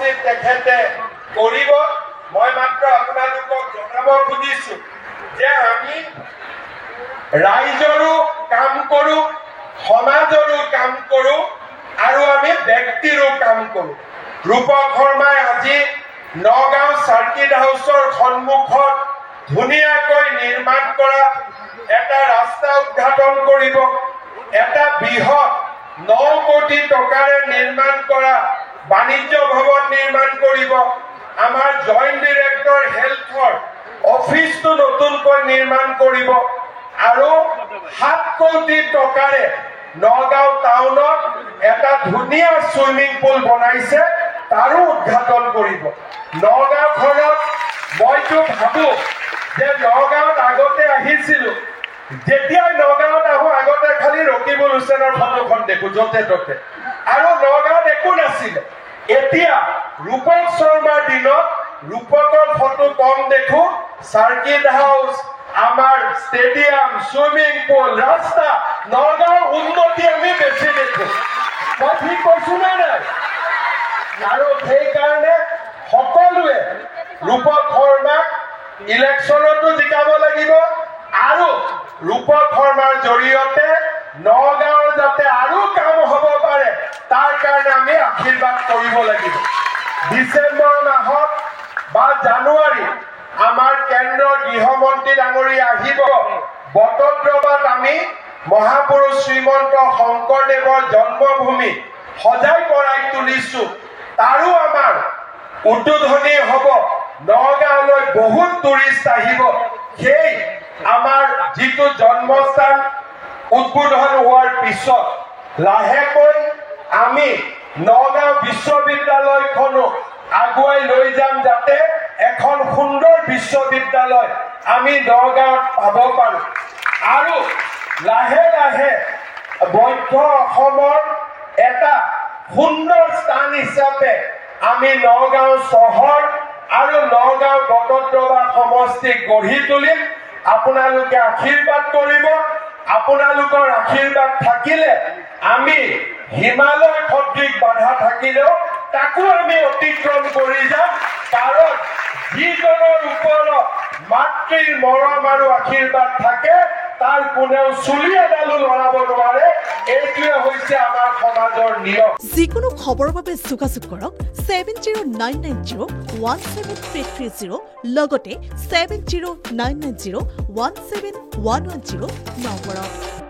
সমষ্টিত তেখেতে কৰিব মই মাত্ৰ আপোনালোকক জনাব খুজিছো যে আমি ৰাইজৰো কাম কৰো সমাজৰো কাম কৰো আৰু আমি ব্যক্তিৰো কাম কৰো ৰূপক শৰ্মাই আজি নগাঁও সাৰ্কিট হাউচৰ সন্মুখত ধুনীয়াকৈ নিৰ্মাণ কৰা এটা ৰাস্তা উদ্ঘাটন কৰিব এটা বৃহৎ 9 কোটি টকাৰে নিৰ্মাণ কৰা বাণিজ্য ভৱন নিৰ্মাণ কৰিব আমাৰ জইণ্ট ডিৰেক্টৰ হেল্থৰ অফিচটো নতুনকৈ নিৰ্মাণ কৰিব আৰু 7 কোটি টকাৰে নগাঁও টাউনত এটা ধুনীয়া সুইমিং পুল বনাইছে তাৰো উদ্ঘাটন কৰিব নগাঁওখনত মইতো ভাবো যে নগাঁৱত আগতে আহিছিলো যেতিয়া নগাঁৱত আহো আগতে খালি ৰকিবুল হুছেইনৰ ফটোখন দেখো যতে ততে আৰু নগাঁৱত একো নাছিল এতিয়া ৰূপক শৰ্মাৰ দিনত ৰূপকৰ ফটো কম দেখো সাৰ্কিট হাউচ আমাৰ ষ্টেডিয়াম সুইমিং পুল ৰাস্তা নগাঁৱৰ উন্নতি আমি বেছি দেখো মই ঠিক কৈছো নে নাই আৰু সেইকাৰণে সকলোৱে ৰূপক শৰ্মাক ইলেকশ্যনতো জিকাব লাগিব আৰু ৰূপক শৰ্মাৰ জৰিয়তে নগাঁৱৰ যাতে আৰু কাম হ'ব পাৰে তাৰ কাৰণে আমি আশীৰ্বাদ কৰিব লাগিব ডিচেম্বৰ মাহত বা জানুৱাৰী আমাৰ কেন্দ্ৰৰ গৃহমন্ত্ৰী ডাঙৰীয়া আহিব বটদ্ৰৱাত আমি মহাপুৰুষ শ্ৰীমন্ত শংকৰদেৱৰ জন্মভূমি সজাই পৰাই তুলিছো তাৰো আমাৰ উদ্বোধনী হ'ব নগাঁৱলৈ বহুত টুৰিষ্ট আহিব সেই আমাৰ যিটো জন্মস্থান উদ্বোধন হোৱাৰ পিছত লাহেকৈ আমি নগাঁও বিশ্ববিদ্যালয়খনো আগুৱাই লৈ যাম যাতে এখন সুন্দৰ বিশ্ববিদ্যালয় আমি নগাঁৱত পাব পাৰো আৰু লাহে লাহে বৌদ্ধ অসমৰ এটা সুন্দৰ স্থান হিচাপে আমি নগাঁও চহৰ আৰু নগাঁও বটদ্ৰৱা সমষ্টিক গঢ়ি তুলিম আপোনালোকে আশীৰ্বাদ কৰিব আপোনালোকৰ আশীৰ্বাদ থাকিলে আমি হিমালয় সদৃশ বাধা থাকিলেও তাকো আমি অতিক্ৰম কৰি যাম কাৰণ যিজনৰ ওপৰত মাতৃৰ মৰম আৰু আশীৰ্বাদ থাকে তাৰ কোনেও চুলি এডালো লৰাব নোৱাৰে এইটোৱে হৈছে আমাৰ সমাজৰ নিয়ম যিকোনো খবৰৰ বাবে যোগাযোগ কৰক 7099017330 লগতে 7099017110 নম্বৰত